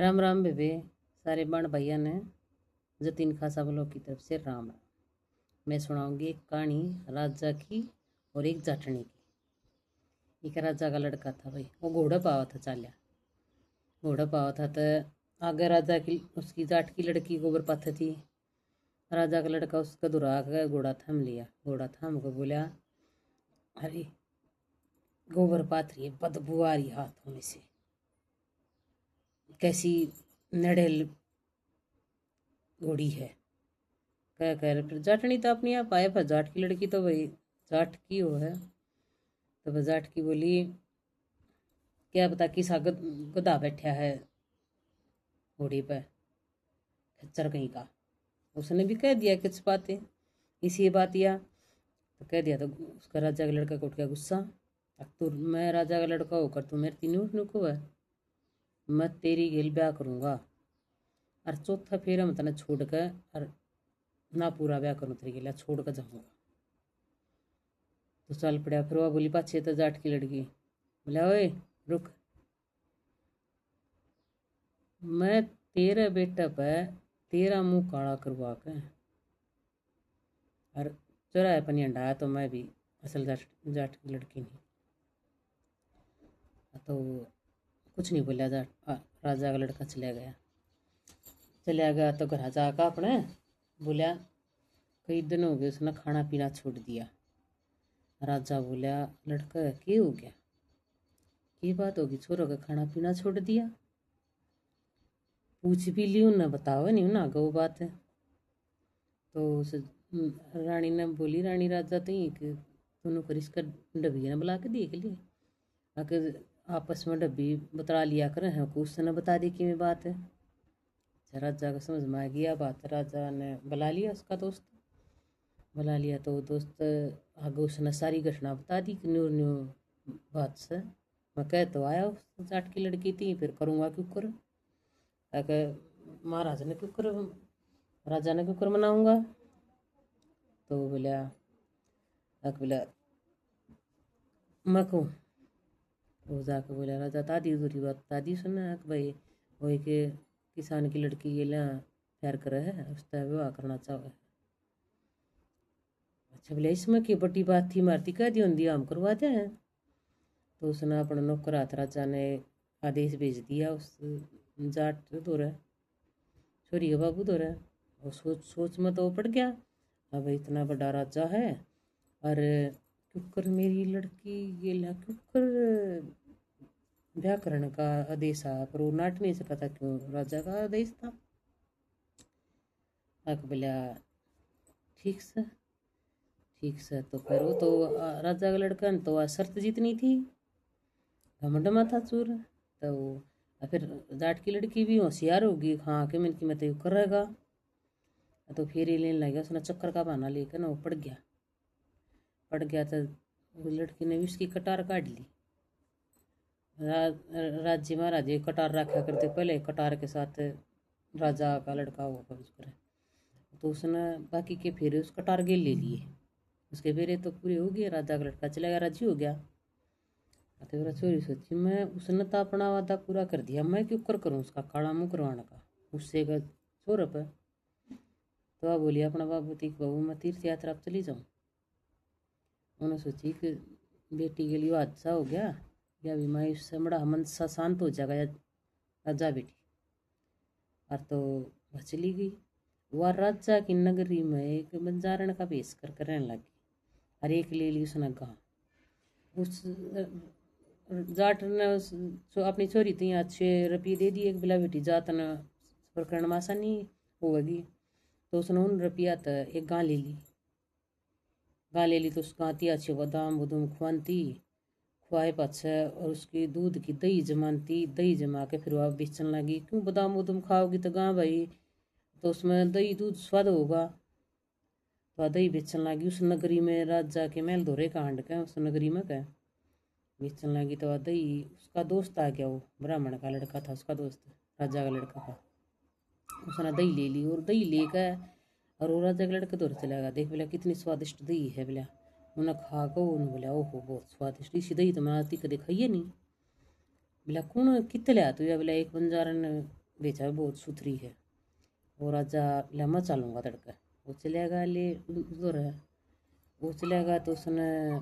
राम राम बेबे। सारे बाण भैया ने जतीन खासा वालों की तरफ से राम राम। मैं सुनाऊंगी एक कहानी राजा की और एक जाटनी की। एक राजा का लड़का था भाई, वो घोड़ा पावा था चालिया। घोड़ा पावा था तो आगे राजा की उसकी जाट की लड़की गोबर पाथे थी। राजा का लड़का उसका दुरा कर घोड़ा थाम लिया। घोड़ा थाम को बोला, अरे गोबर पाथ रही है, बदबू आ रही हाथों में से, कैसी नड़ेल घोड़ी है। कह कर फिर जाटनी तो अपनी आप आए, पर जाट की लड़की तो भाई जाट की हो है। तो वह जाट की बोली, क्या पता किसा गधा बैठा है घोड़ी पे, खच्चर कहीं का। उसने भी कह दिया कुछ बातें, इसी बात या तो कह दिया। तो उसका राजा का लड़का को उठ गया गुस्सा। अब तू, मैं राजा का लड़का होकर तू मेरे तीनों नुको है, मैं तेरी गेल ब्याह करूंगा और चौथा फेरा मैं तने छोड़ कर और ना पूरा ब्याह करूँ तेरी गेला, छोड़ कर जाऊंगा। तो चल पड़ा। फिर वह बोली पाछे तो जाट की लड़की बोला, ओए रुक, मैं तेरे बेटा पे तेरा मुंह काला करवा के और चौराहे पर नहीं हंडाया तो मैं भी असल जाट जाट की लड़की नहीं। तो कुछ नहीं बोला। जाट राजा का लड़का चला गया। चला गया तो घर जाकर अपने बोला, कई दिन हो गए उसने खाना पीना छोड़ दिया। राजा बोला, लड़का क्या हो गया, की बात होगी, छोरों का खाना पीना छोड़ दिया। पूछ भी ली ना, बताओ नहीं ना गो बात है। तो उस रानी ने बोली, रानी राजा थी कि दोनों कर इसका डब्बी ने बुला के देख लिए, अगर आपस में डब्बी बता लिया करें है को उसने बता दी कि बात है। राजा को समझ में आ गया बात। राजा ने बुला लिया उसका दोस्त, बुला लिया तो दोस्त आगे उसने सारी घटना बता दी कि न्यू न्यू बात से मैं कह तो आया उस जाट की लड़की थी, फिर करूँगा क्यों कर, महाराज ने क्यों कर, राजा ने क्यों कर मनाऊंगा। तो बोला बोला मैं कहूँ। वो जाकर बोला, राजा दादी दूरी बात दादी सुना भाई, वही के किसान की लड़की ये ला प्यार करे है, उसका विवाह करना चाहे। अच्छा बोले, इसमें की बड़ी बात थी, मारती कह दी होंगी हम करवा दे हैं। तो उसने अपने नौकर हाथ राजा ने आदेश भेज दिया उस जाट दौरे छोरी के बाबू दौरे। और सोच सोच में तो वो पड़ गया, अब इतना बड़ा राजा है और क्योंकर मेरी लड़की ये ला क्योंकर ब्याह करने का आदेश आया, पर वो नाट नहीं सका था क्यों, राजा का आदेश था। बोला ठीक से ठीक से। तो फिर वो तो राजा का लड़का ने तो शर्त जीतनी थी, घमंड में था चूर। तो फिर जाट की लड़की भी होशियार होगी, हाँ कि मैं की मत करेगा। तो फिर ही लेने लग गया, उसने चक्कर का बहाना लेकर ना वो पड़ गया। पड़ गया तो उस लड़की ने भी उसकी कटार काट ली। राज्य महाराजे कटार रखा करते पहले, कटार के साथ राजा का लड़का वो करे। तो उसने बाकी के फेरे उस कटार के ले लिए, उसके फेरे तो पूरे हो गए, राजा का लड़का चला गया, राजी हो गया। तो मेरा चोरी सोची, मैं उसने तो अपना वादा पूरा कर दिया, मैं क्यों करूँ उसका काला मुँह करवाने का, उससे का छोर पे। तो आप बोलिए अपना बाबू तीक बाबू मैं तीर्थ यात्रा पर चली जाऊँ। उन्होंने सोची कि बेटी के लिए हादसा हो गया, या भी मैं उससे बड़ा मन सा शांत हो जाएगा या राजा बेटी। और तो वह चली गई। वह राजा की नगरी में एक बंजारण का भेष कर रहने लगी। और एक ले ली उसने कहा, उस जाट ने अपनी छोरी थी 6 रुपये दे दिए, एक बिला बेटी जात न प्रकरण में आसानी होगी। तो उसने उन रुपया तो एक गाँ ले ली। गाँ ले ली तो उस गाँती अच्छे बादाम बुदूम खुआती, खुआए पाछे और उसकी दूध की दही जमाती, दही जमा के फिर वह बेचने लगी। क्यों बादाम बुदूम खाओगी तो गाँ भाई, तो उसमें दही दूध स्वाद होगा। तो दही बेचने लगी उस नगरी में, राजा के महल धोरे का हांड के उस नगरी में कह बेचने लगी। तो दही उसका दोस्त आ गया, वो ब्राह्मण का लड़का था उसका दोस्त, राजा का लड़का था। उसने दही ले ली और दही लेकर और वो राजा का लड़का दौड़ चला गया। देख बोला कितनी स्वादिष्ट दही है, बोला उन्हें खा को उन्हें बोला ओहो बहुत स्वादिष्ट, इसी दही तो मैं आती कदे खाइए नहीं। बोला कौन कितने लिया तू, या बोला एक बंजारन बेचा बहुत सुथरी है। वो राजा ले मैं चलूँगा तड़का, वो चलेगा ले उधर है, वो चलेगा तो उसने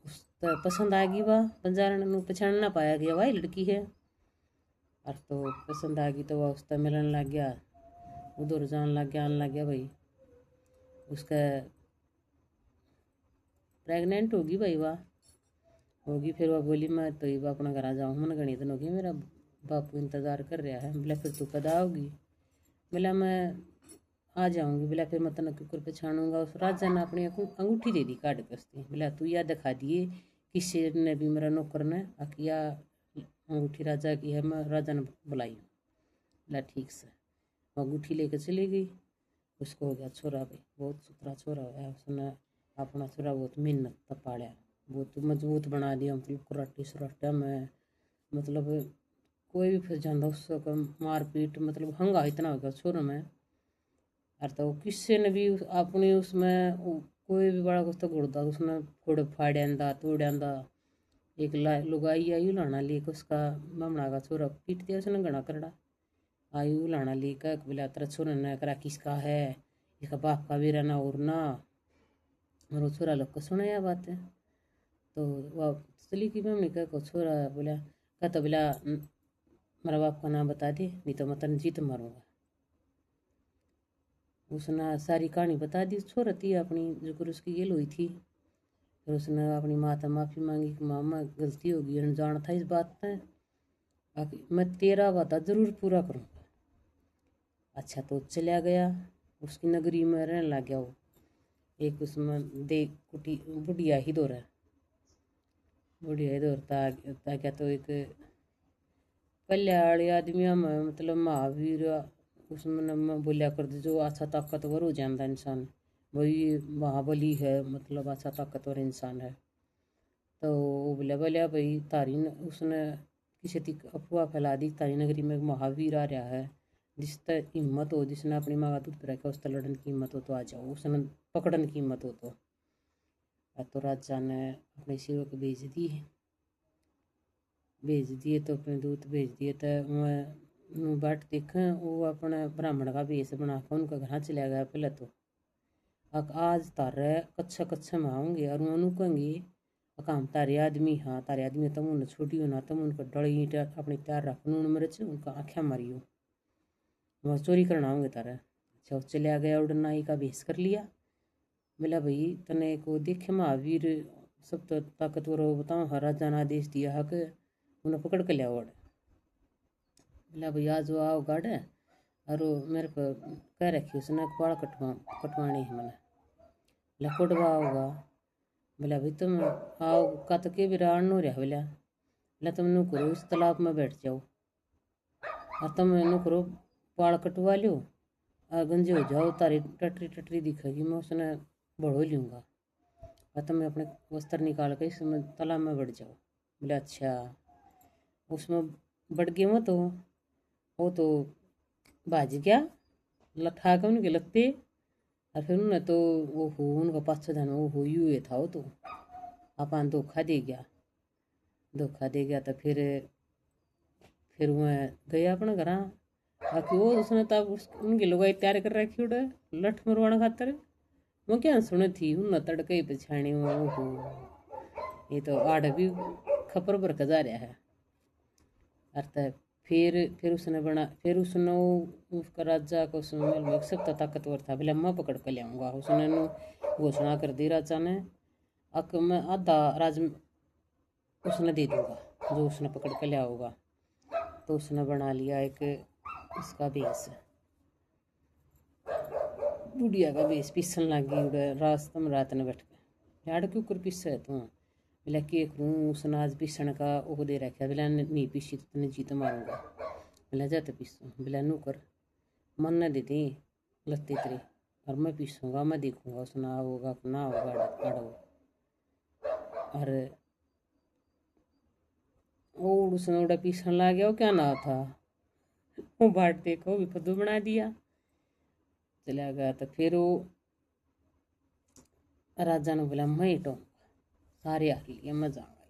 उस पसंद आ गई वह बंजारण पहचान ना पाया गया भाई लड़की है। और तो पसंद आ गई तो वह उसका मिलन लग गया, उधर जान लग गया, आने लग गया भाई। उसका प्रेग्नेंट होगी भाई वाह होगी। फिर वह बोली मैं तो ये अपना घर आ जाऊँ, मन गणी दिन होगी, मेरा बापू इंतज़ार कर रहा है। बोला फिर तू कद आओगी? बोला मैं आ जाऊँगी। बोला फिर मैं तना कुकर पछाणूंगा। उस राजा ने अपनी अंगूठी दे दी काट कसती। बोला तू या दिखा दिए किसी ने भी मेरा नौकर ने आकिया अंगूठी राजा की है, मैं राजा ने बुलाई। बोला ठीक से, वो अंगूठी लेकर चली गई। उसको हो गया छोरा भाई, बहुत सुथरा छोरा है। उसने अपना छोरा बहुत मेहनत तक पाला, बहुत मजबूत बना दिया। मतलब कराटे सराटे में मतलब कोई भी फंस जाता उसको मारपीट, मतलब हंगा इतना हो गया छोरों में। और तो किसी ने भी अपनी उसमें कोई भी बड़ा कुछ तो गुड़ता उसने फोड़ फाड़िया तोड़िया। एक लुगाई आई लाना लेकर उसका बमना का छोरा पीट दिया उसने घना करड़ा। आयु लाना लेकर बोला तेरा छोरा न करा किसका है, इसका बाप का भी रहना और ना। और वो छोरा लोग को सुनाया बातें तो वह चली की मम्मी कह छोरा बोला कह तो बोला मेरा बाप का नाम बता दे नहीं तो मैं तन जीत मारूंगा। उसने सारी कहानी बता दी छोरा थी अपनी जो कर उसकी गेल हुई थी। फिर उसने अपनी माँ से माफ़ी मांगी कि मामा गलती होगी, अनजान था इस बात में, मैं तेरा वादा ज़रूर पूरा करूँगा। अच्छा तो चला गया उसकी नगरी में रहने लग गया। वो एक उसमें देख कुटी बुढ़िया ही दौर है, बुढ़िया ही दौड़ता क्या तो एक पल्ले आदमियों में मतलब महावीर उसमें बोलिया कर दे जो अच्छा ताकतवर हो जाता इंसान, वही महाबली है, मतलब अच्छा ताकतवर इंसान है। तो वो बोला बोलिया भाई तारी उसने किसी तक अफवाह फैला दी तारी नगरी में महावीर आ रहा है, जिस तक हिम्मत हो, जिसने अपनी माँ का दूध पिलाया उस तक लड़न की हिम्मत हो तो आ जाओ, उसने पकड़न की हिम्मत हो तो राजा ने अपने सेवक भेज दिए तो अपने दूत भेज दिए तो वह बाट देखें वो अपने ब्राह्मण का वेश बना कर उनका घर चला गया। पहले तो आज तारे कच्छा कच्छा में आऊँगे और उन्होंने कहेंगे काम तारे आदमी, हाँ तारे आदमी तुम उन्हें छोटी हो ना, तुम उनका डड़ी अपने तैयार रख नून मिर्च उनका आँखें मारियो, वह चोरी करना आऊँगे तारे। अच्छा चला गया उड़ नाई का भेष कर लिया। बोला भाई तने को देखे महावीर सब तो ताकतवर हो, बताओ हर राजा ने आदेश दिया है कि उन्हें पकड़ के लिया। बोला भाई आज वो आओ गाड़ और मेरे को कह रखी उसने बाल कटवाने है मैंने लकोटवा होगा। बोला भाई तुम आओ का तो के भी रान हो रहा। बोला तुम नु करो इस तालाब में बैठ जाओ और तुम नु करो बाल कटवा लो और गंजे हो जाओ, तारी टटरी टटरी दिखेगी मैं उसने बढ़ो लूँगा और तुम अपने वस्त्र निकाल कर इसमें तालाब में बैठ जाओ। बोला अच्छा। उसमें बढ़ गए मैं तो वो तो भाज गया लठा के उनके लगते। और फिर उन्हें तो वो हो उनका पाछा जाना वो हो यू था वो तो अपन धोखा दे गया तो फिर वह गया अपने घर। बाकी वो उसने तब उनकी लुगाई तैयार कर रखी उड़े लठ मरवाने खातर। वो क्या सुने थी उन तड़के ही पछाणी ओहो ये तो आड़ भी खपर भर जा रहा है। अर्थात फिर उसने उसका राजा को उसमें एक सब ताकतवर था। बोले मैं पकड़ कर लियाऊंगा। उसने घोषणा कर दी राजा ने अक मैं आधा राज उसने दे दूंगा जो उसने पकड़ कर लिया होगा। तो उसने बना लिया एक उसका बेस, बुढ़िया का बेस पीसन लगी उड़े रास्ते में रात ने बैठ के यार क्यों कर पीस है तू। बोला के करूँ उसने आज पीसण का वो दे रखा। बोला नहीं पीसी तो तने जीत मारूंगा। बोला जाते पीसूँ। बोला नू कर मन न देती लत्ती तेरी और मैं पीसूँगा, मैं देखूँगा उसना होगा ना होगा अड़ो। और वो उसने उड़ा पीसन ला गया वो क्या ना था वो बाट देखो भी फद्दू बना दिया चला गया। तो फिर वो राजा ने बोला मैं ही सारे हार लिए मैं जाऊँगा।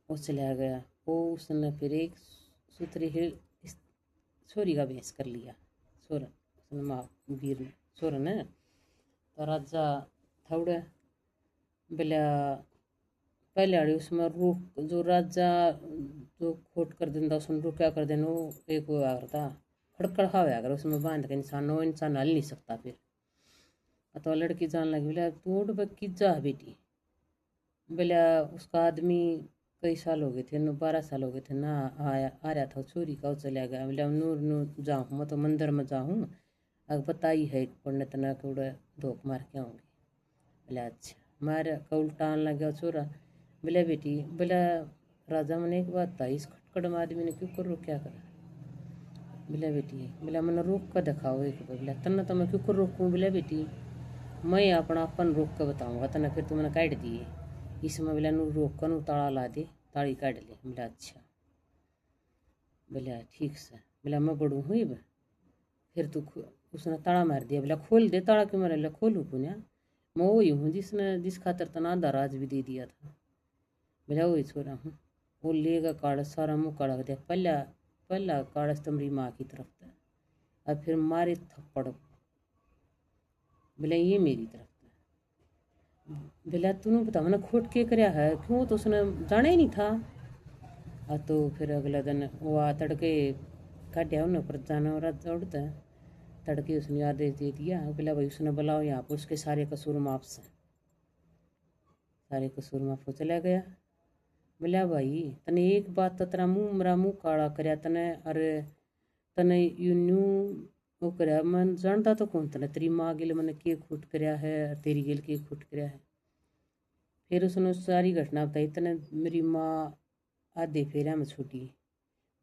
वो चला गया। वो उसने फिर एक सूत्री छोरी का भेस कर लिया सोरन, उसने माँ वीर ने सोरन है। तो राजा थोड़े बोला पहले आड़ी उसमें रूख जो राजा जो खोट कर देता उसमें रूख क्या कर देना, वो एक वो आ था खड़खड़ खावे अगर उसमें बांध के इंसान, वो इंसान हल नहीं सकता। फिर तो लड़की जान लगी, बोला तू उठ बक्की जा बेटी। बोला उसका आदमी कई साल हो गए थे, 12 साल हो गए थे ना आया आ रहा था, चोरी का चला गया। बोला नूर नूर जाऊँ मैं तो मंदिर में जाऊँ, अगर बताई है पढ़ने तना के उड़े धोख मार के आऊँगी। बोला अच्छा मार का उल्टा आने लग गया छोरा। बोला बेटी, बोला राजा मैंने एक बात था, इस खटखड़ में आदमी ने क्यों कर क्या करा। बोला बेटी, बोला मैंने रोक कर दिखाओ एक बार। बोला तना तो मैं क्यों कर रोकूँ। बोला बेटी मैं अपना अपन रोक कर बताऊँगा तना, फिर तुमने काट दिए इसमें। बोला नू रोक कर नू ताला ला दे, ताड़ी काट ले। बोला अच्छा। बोला ठीक से। बोला मैं बड़ू हुई बा, फिर तू उसने ताला मार दिया। बोला खोल दे ताला, क्यों मारा। बोला खोलू क्यों ना, मैं वही हूँ जिसने जिस खातर तना आधा राज भी दे दिया था। बोला वही छोरा हूँ। वो लेगा कागज सारा मुँह काढ़ दिया, पहला पहला कागज तुम्हारी माँ की तरफ था, और फिर मारे थप्पड़। बोला ये मेरी तरफ था। बोला तूने बता मैंने खोट के करया है क्यों, तो उसने जाना ही नहीं था। तो फिर अगला दिन वो आ तड़के काटिया उन्हें पर जाना और दौड़ता तड़के उसने आदेश दे दिया। बोला भाई उसने बुलाओ यहाँ पर, उसके सारे कसूर माफ से, सारे कसूर माफ हो चला गया। बोला भाई तने एक बात तो तेरा मुँह मेरा मुँह काला करया तने, अरे तने यू न्यू वो करया मैं जानता तो कौन तने, तेरी माँ गिल मैंने के खूट करया है, तेरी गिल के खूट करया है। फिर उसने सारी घटना बताई। तने मेरी माँ आधे फेरा में छूटी।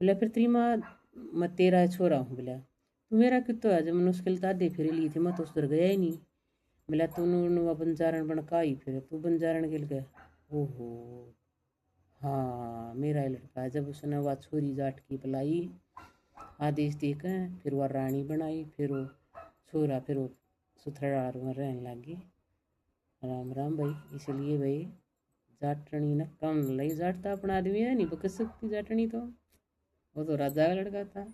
बोला फिर तेरी माँ, मैं तेरा छोरा हूँ। बोला तू मेरा कितो है, जब मैंने उसके लिए आधे फेरे लिए थे मैं तो उस तरह गया ही नहीं। बोला तूने बंजारण बनका ही, फिर तू बंजारण गिल गया। ओहो हाँ मेरा ही लड़का है। जब उसने वह छोरी जाट की बुलाई आदेश देकर, फिर वह रानी बनाई, फिर वो छोरा फिर वो सुथरार में रहने लगी। राम राम भाई। इसलिए भाई जाटनी ना कम लई, जाट था अपना आदमी है नहीं बकस सकती जाटनी, तो वो तो राजा का लड़का था।